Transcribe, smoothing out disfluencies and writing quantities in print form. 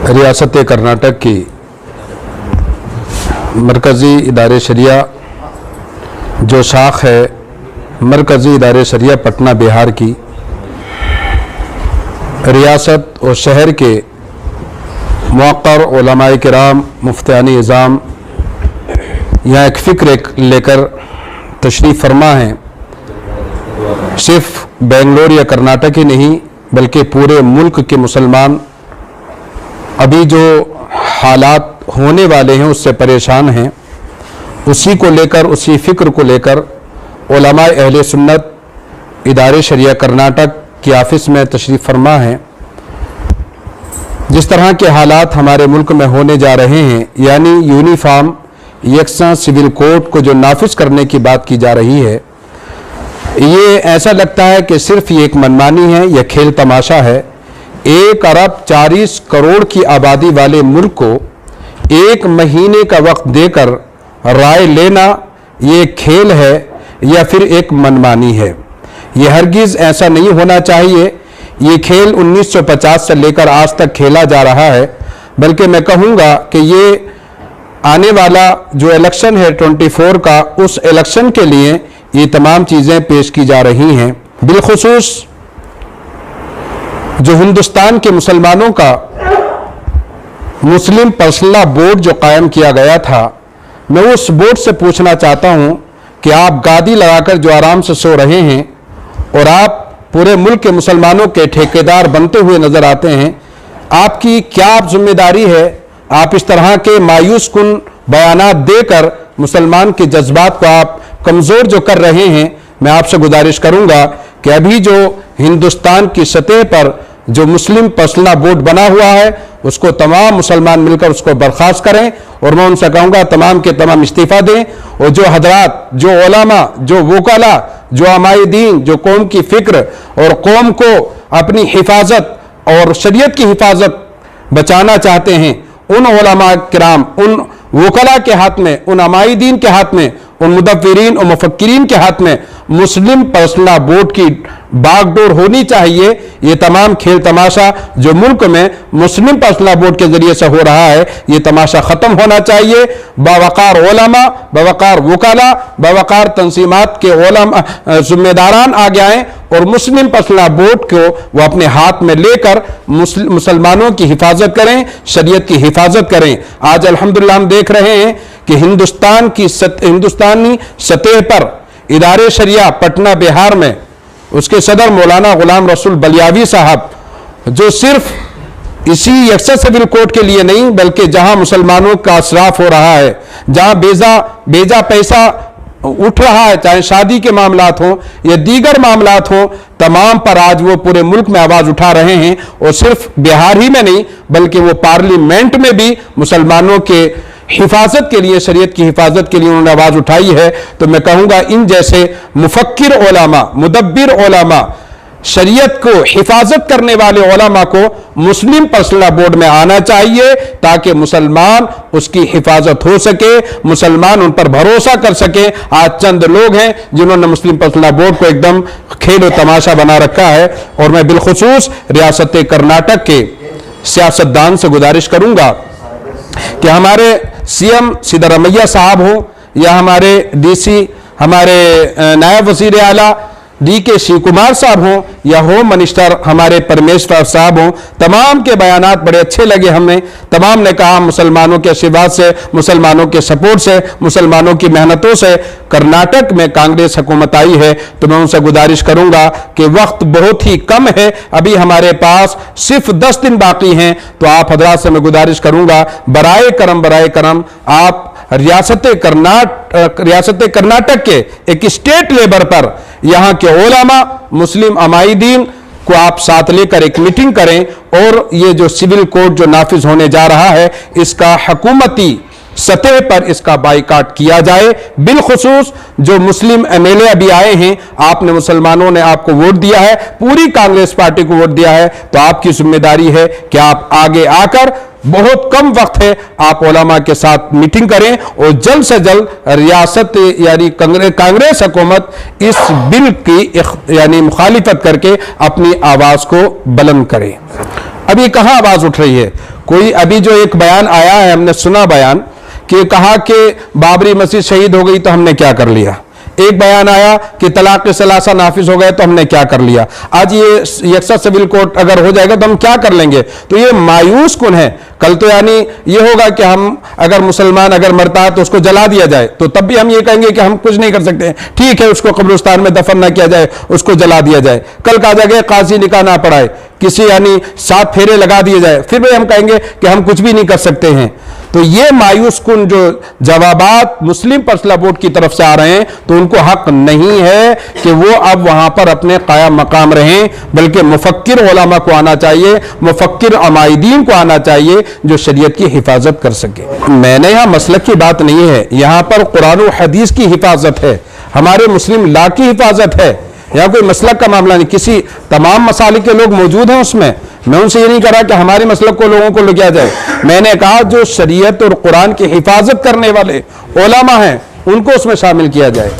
रियासत कर्नाटक की मरकज़ी इदारे शरिया जो शाख है मरकज़ी इदारे शरिया पटना बिहार की, रियासत और शहर के मुअक्कर उलमाए किराम मुफ्तियानी इज़ाम यहाँ एक फ़िक्र लेकर तशरीफ़ फरमा हैं। सिर्फ बेंगलोर या कर्नाटक ही नहीं बल्कि पूरे मुल्क के मुसलमान अभी जो हालात होने वाले हैं उससे परेशान हैं। उसी को लेकर, उसी फ़िक्र को लेकर उलमाए अहले सुन्नत इदारे शरिया कर्नाटक की ऑफिस में तशरीफ़ फरमा है। जिस तरह के हालात हमारे मुल्क में होने जा रहे हैं, यानी यूनिफॉर्म यकसा सिविल कोड को जो नाफिज करने की बात की जा रही है, ये ऐसा लगता है कि सिर्फ ये एक मनमानी है, यह खेल तमाशा है। 1 अरब 40 करोड़ की आबादी वाले मुल्क को 1 महीने का वक्त देकर राय लेना ये खेल है या फिर एक मनमानी है। ये हरगिज़ ऐसा नहीं होना चाहिए। ये खेल 1950 से लेकर आज तक खेला जा रहा है, बल्कि मैं कहूँगा कि ये आने वाला जो इलेक्शन है 24 का, उस इलेक्शन के लिए ये तमाम चीज़ें पेश की जा रही हैं। बिलखुसूस जो हिंदुस्तान के मुसलमानों का मुस्लिम पर्सनल बोर्ड जो कायम किया गया था, मैं उस बोर्ड से पूछना चाहता हूं कि आप गादी लगाकर जो आराम से सो रहे हैं और आप पूरे मुल्क के मुसलमानों के ठेकेदार बनते हुए नजर आते हैं, आपकी क्या जिम्मेदारी है? आप इस तरह के मायूस कुन बयानात देकर मुसलमान के जज्बात को आप कमज़ोर जो कर रहे हैं। मैं आपसे गुजारिश करूंगा कि अभी जो हिंदुस्तान की सतह पर जो मुस्लिम पर्सनल बोर्ड बना हुआ है, उसको तमाम मुसलमान मिलकर उसको बर्खास्त करें और मैं उनसे कहूँगा तमाम के तमाम इस्तीफ़ा दें। और जो हजरात, जो उलमा, जो वकाला, जो अमाई दीन, जो कौम की फ़िक्र और कौम को अपनी हिफाजत और शरीयत की हिफाजत बचाना चाहते हैं, उन उलमा किराम, उन वकला के हाथ में, उन अमाई दीन के हाथ में, उन मुदव्विरीन और मुफक्किरीन के हाथ में मुस्लिम पर्सनल बोर्ड की बागडोर होनी चाहिए। ये तमाम खेल तमाशा जो मुल्क में मुस्लिम पर्सनल बोर्ड के जरिए से हो रहा है, ये तमाशा ख़त्म होना चाहिए। बावकार उलमा, बावकार वकला, बावकार तंजीमात के उलमा जिम्मेदारान आगे आएँ और मुस्लिम पर्सनल बोर्ड को वो अपने हाथ में लेकर मुसलमानों की हिफाजत करें, शरीयत की हिफाजत करें। आज अल्हम्दुलिल्लाह हम देख रहे हैं कि हिंदुस्तानी सतह पर इदारे शरिया पटना बिहार में उसके सदर मौलाना गुलाम रसूल बलियावी साहब, जो सिर्फ इसी यकसा सिविल कोड के लिए नहीं बल्कि जहां मुसलमानों का असराफ हो रहा है, जहां बेजा पैसा उठ रहा है, चाहे शादी के मामलात हो या दीगर मामलात हो, तमाम पर आज वो पूरे मुल्क में आवाज उठा रहे हैं। और सिर्फ बिहार ही में नहीं बल्कि वो पार्लियामेंट में भी मुसलमानों के हिफाजत के लिए, शरीयत की हिफाजत के लिए उन्होंने आवाज उठाई है। तो मैं कहूँगा इन जैसे मुफक्किर उलमा, मुदब्बिर उलमा, शरीयत को हिफाजत करने वाले उलमा को मुस्लिम पर्सनल बोर्ड में आना चाहिए ताकि मुसलमान उसकी हिफाजत हो सके, मुसलमान उन पर भरोसा कर सके। आज चंद लोग हैं जिन्होंने मुस्लिम पर्सनल बोर्ड को एकदम खेल और तमाशा बना रखा है। और मैं बिलखुसूस रियासत कर्नाटक के सियासतदान से गुजारिश करूंगा कि हमारे सीएम सिद्धरामैया साहब हो या हमारे डीसी, हमारे नायब वजीर आला DK शिव कुमार साहब हों या होम मिनिस्टर हमारे परमेश्वर साहब हों, तमाम के बयानात बड़े अच्छे लगे हमें। तमाम ने कहा मुसलमानों के आशीर्वाद से, मुसलमानों के सपोर्ट से, मुसलमानों की मेहनतों से कर्नाटक में कांग्रेस हुकूमत आई है। तो मैं उनसे गुजारिश करूंगा कि वक्त बहुत ही कम है, अभी हमारे पास सिर्फ 10 दिन बाकी हैं। तो आप हजरात से मैं गुजारिश करूंगा बराए करम आप रियासत कर्नाटक के एक स्टेट लेवल पर यहाँ के उलमा, मुस्लिम अमाइदीन को आप साथ लेकर एक मीटिंग करें और ये जो सिविल कोड जो नाफिज होने जा रहा है, इसका हुकूमती सतह पर इसका बाइकाट किया जाए। बिलखुसूस जो मुस्लिम MLA अभी आए हैं, आपने, मुसलमानों ने आपको वोट दिया है, पूरी कांग्रेस पार्टी को वोट दिया है, तो आपकी जिम्मेदारी है कि आप आगे आकर बहुत कम वक्त है, आप उलमा के साथ मीटिंग करें और जल्द से जल्द रियासत यानी कांग्रेस हुकूमत इस बिल की यानी मुखालिफत करके अपनी आवाज को बुलंद करे। अभी कहां आवाज उठ रही है? कोई अभी जो एक बयान आया है, हमने सुना बयान कि कहा कि बाबरी मस्जिद शहीद हो गई तो हमने क्या कर लिया। एक बयान आया कि तलाक सलासा नाफिज हो गए तो हमने क्या कर लिया। आज ये यकसा सिविल कोर्ट अगर हो जाएगा तो हम क्या कर लेंगे। तो ये मायूस कुन है। कल तो यानी ये होगा कि हम अगर मुसलमान अगर मरता है तो उसको जला दिया जाए, तो तब भी हम ये कहेंगे कि हम कुछ नहीं कर सकते, ठीक है उसको कब्रिस्तान में दफन ना किया जाए, उसको जला दिया जाए। कल कहा जाएगा काजी निकाह ना पढ़ाए, किसी यानी 7 फेरे लगा दिए जाए, फिर भी हम कहेंगे कि हम कुछ भी नहीं कर सकते हैं। तो ये मायूस कुन जो जवाबात मुस्लिम पर्सनल बोर्ड की तरफ से आ रहे हैं, तो उनको हक नहीं है कि वो अब वहां पर अपने कायम मकाम रहें, बल्कि मुफक्किर उलमा को आना चाहिए, मुफक्किर अमायदीन को आना चाहिए जो शरीयत की हिफाजत कर सके। मैंने यहां मसलक की बात नहीं है, यहां पर कुरान और हदीस की हिफाजत है, हमारे मुस्लिम लॉ की हिफाजत है। यहाँ कोई मसलक का मामला नहीं, किसी तमाम मसालिक के लोग मौजूद हैं उसमें। मैं उनसे ये नहीं कह रहा कि हमारे मसलक को लोगों को ले किया जाए। मैंने कहा जो शरीयत और कुरान की हिफाजत करने वाले उलमा हैं उनको उसमें शामिल किया जाए।